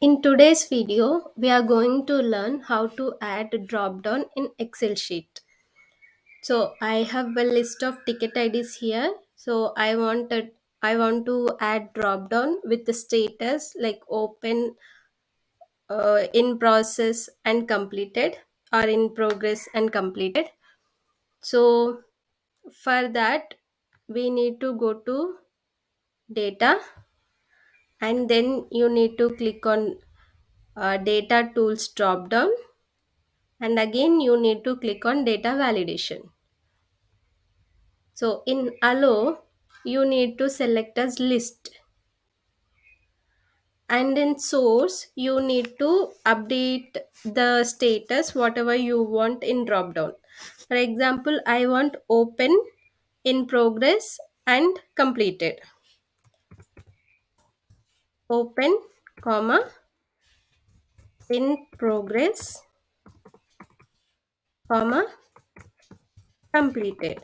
In today's video, we are going to learn how to add drop down in Excel sheet. So I have a list of ticket IDs here. So I want to add drop down with the status like open, in process and completed, or in progress and completed. So for that, we need to go to data, and then you need to click on data tools drop down, and again you need to click on data validation. So in allow, you need to select as list, and in source you need to update the status whatever you want in drop down. For example, I want open, in progress and completed. Open, comma, in progress, comma, completed.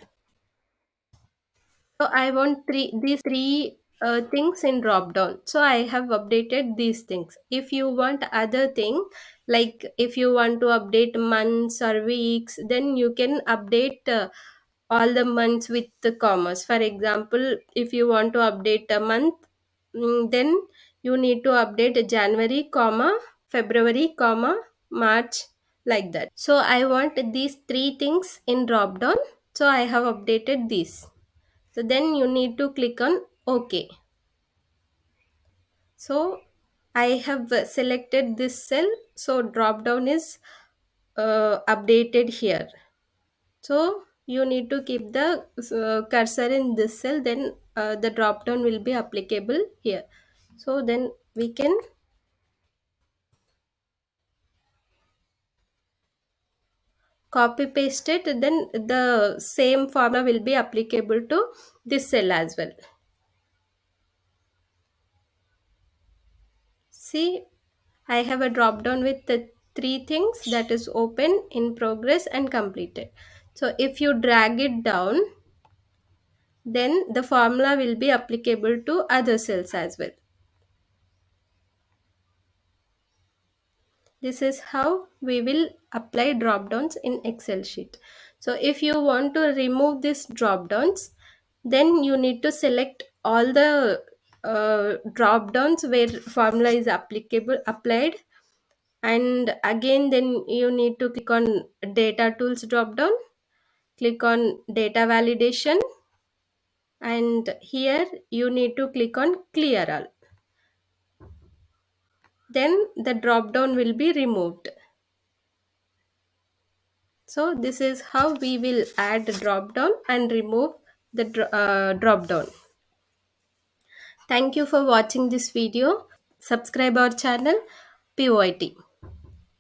So I want these three things in drop down. So I have updated these things. If you want other thing, like if you want to update months or weeks, then you can update all the months with the commas. For example, if you want to update a month, then you need to update January, comma, February, comma, March, like that. So I want these three things in drop down. So I have updated these. So then you need to click on OK. So I have selected this cell. So drop down is updated here. So you need to keep the cursor in this cell, then the drop down will be applicable here. So then we can copy paste it, then the same formula will be applicable to this cell as well. See, I have a drop down with the three things, that is open, in progress and completed. So if you drag it down, then the formula will be applicable to other cells as well. This is how we will apply drop downs in Excel sheet. So if you want to remove these drop downs, then you need to select all the drop downs where formula is applicable applied, and again then you need to click on data tools drop down, click on data validation, and here you need to click on clear all. Then the drop down will be removed. So this is how we will add drop down and remove the drop down. Thank you for watching this video. Subscribe our channel POIT.